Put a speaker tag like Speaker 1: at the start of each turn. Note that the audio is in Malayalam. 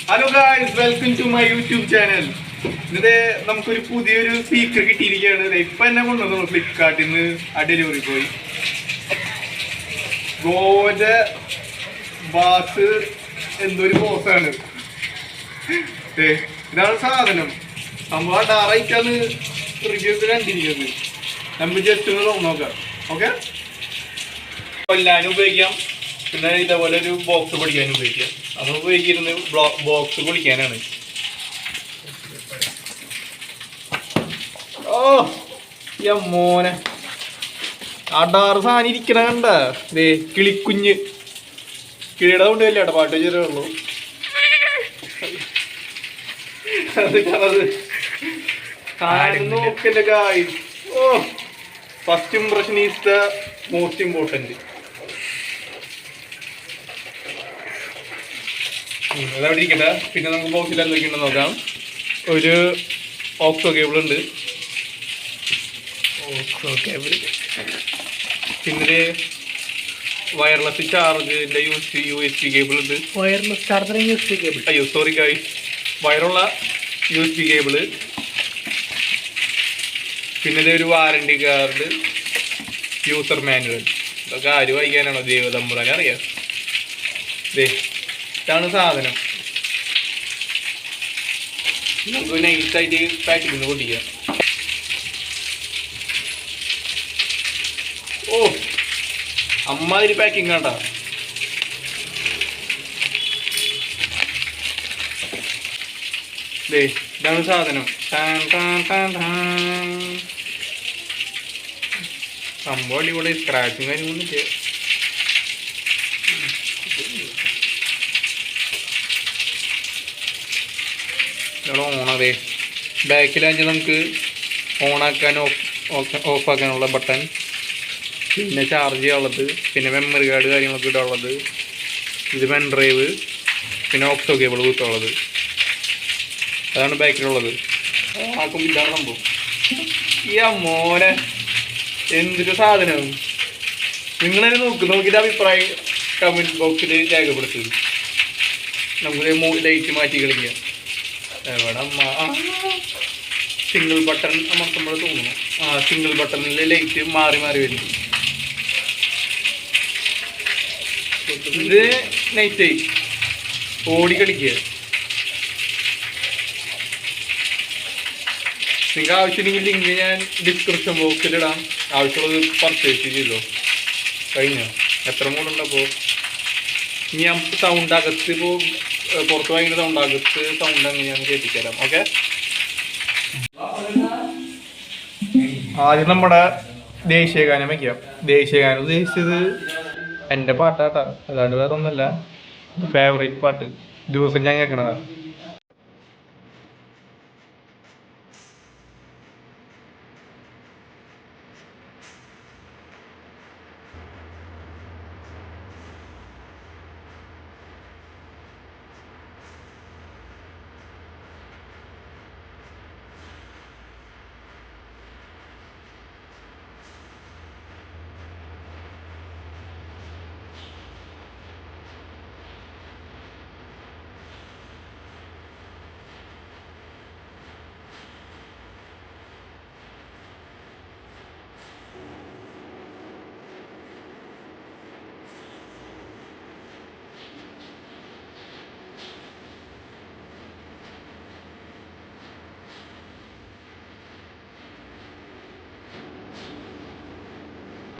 Speaker 1: Hello guys, welcome to my YouTube channel. ഇത് നമുക്കൊരു പുതിയൊരു സ്പീക്കർ കിട്ടിയിരിക്കുകയാണ്. ഇപ്പൊ എന്നെ കൊണ്ടുവന്നു ഫ്ലിപ്കാർട്ടിൽ നിന്ന് ആ ഡെലിവറി പോയി. ഗോന്റെ ബാസ് എന്തൊരു ബോസാണ്. ഇതാണ് സാധനം. സംഭവം ഡയറക്റ്റാണ് റിവ്യൂസ് കണ്ടിരിക്കുന്നത്. നമുക്ക് ജസ്റ്റ് ഒന്ന് നോക്കാം. ഓക്കെ, കൊല്ലാനും ഉപയോഗിക്കാം, പിന്നെ ഇതേപോലെ ഒരു ബോക്സ് പൊടിക്കാനും ഉപയോഗിക്കാം. നമ്മൾ ഉപയോഗിക്കുന്നത് ബോക്സ് പൊടിക്കാനാണ്. ഓ മോനെ, അടാറ് സാധനം ഇരിക്കണ കണ്ട. ദേ കിളിക്കുഞ്ഞ്, കിളിയുടെ കൊണ്ട് വല്ല പാട്ട് വെച്ചേ ഉള്ളൂ. നോക്കല്ലേ guys. Oh, first impression is the most important. അതവിടെ ഇരിക്കട്ടെ. പിന്നെ നമുക്ക് ബോക്സിൽ എന്തൊക്കെയുണ്ടെന്ന് നോക്കാം. ഒരു ഓക്സോ കേബിൾ ഉണ്ട്, പിന്നെ വയർലെസ് ചാർജിന്റെ USB കേബിൾ ഉണ്ട്.
Speaker 2: വയർലെസ് ചാർജർ USB കേബിൾ,
Speaker 1: അയ്യോ സോറി ഗായ്സ്, വയറുള്ള USB കേബിള്. പിന്നെ ഒരു വാറണ്ടി കാർഡ്, യൂസർ മാനുവൽ. ഇതൊക്കെ ആര് വായിക്കാനാണോ? ദൈവതമ്പുരാനെ അറിയാം. ഇതാണ് സാധനം. നമുക്ക് നൈസായിട്ട് പാക്കിങ് പൊട്ടിക്കാം. ഓ, അമ്മാതിരി പാക്കിങ് കണ്ട. ഇതാണ് സാധനം. സംഭവം അടിപൊളി. സ്ക്രാച്ചും കാര്യമൊന്നും ചെയ്യാം. ഓണാവേ ബാക്കിലാണെങ്കിൽ നമുക്ക് ഓണാക്കാനും ഓഫാക്കാനുള്ള ബട്ടൺ, പിന്നെ ചാർജ് ചെയ്യാനുള്ളത്, പിന്നെ മെമ്മറി കാർഡ് കാര്യങ്ങളൊക്കെ ഇടാനുള്ളത്, ഇത് പെൻ ഡ്രൈവ്, പിന്നെ ഓക്സോ കേബിൾ കുത്തുള്ളത്. അതാണ് ബാക്കിലുള്ളത്. ഓണാക്കുമ്പോൾ ഇതാണ് സംഭവം. മോനെ, എന്തൊരു സാധനം. നിങ്ങളതിന് നോക്കിയിട്ട് അഭിപ്രായം കമൻറ്റ് ബോക്സിൽ രേഖപ്പെടുത്തുക. നമുക്ക് ലൈറ്റ് മാറ്റി കളിക്കാം. എവിടെ സിംഗിൾ ബട്ടൺ അമർത്തുമ്പോൾ തോന്നുന്നു. സിംഗിൾ ബട്ടണിൽ ലൈറ്റ് മാറി മാറി വരും. ഇത് നൈറ്റായി ഓടി കളിക്കുക. നിങ്ങൾക്ക് ആവശ്യമില്ലെങ്കിൽ ലിങ്ക് ഞാൻ ഡിസ്ക്രിപ്ഷൻ ബോക്സിലിടാം. ആവശ്യമുള്ളത് പർച്ചേസ് ചെയ്തോ. കഴിഞ്ഞോ? എത്ര മോഡുണ്ടപ്പോൾ? ഇനി നമുക്ക് സൗണ്ട് അകത്ത് ഇപ്പോൾ പുറത്ത് വാങ്ങിക്കുന്ന സൗണ്ട് അകത്ത് സൗണ്ട് എങ്ങനെയാണെന്ന് കേൾപ്പിച്ചുതരാം. ഓക്കെ, ആദ്യം നമ്മുടെ ദേശീയഗാനം വയ്ക്കാം. ദേശീയഗാനം ഉദ്ദേശിച്ചത് എൻ്റെ പാട്ടാട്ടാ, അതാണ്ട് വേറെ ഒന്നുമല്ല. ഫേവറേറ്റ് പാട്ട്, ദിവസം ഞാൻ കേൾക്കണതാണ്.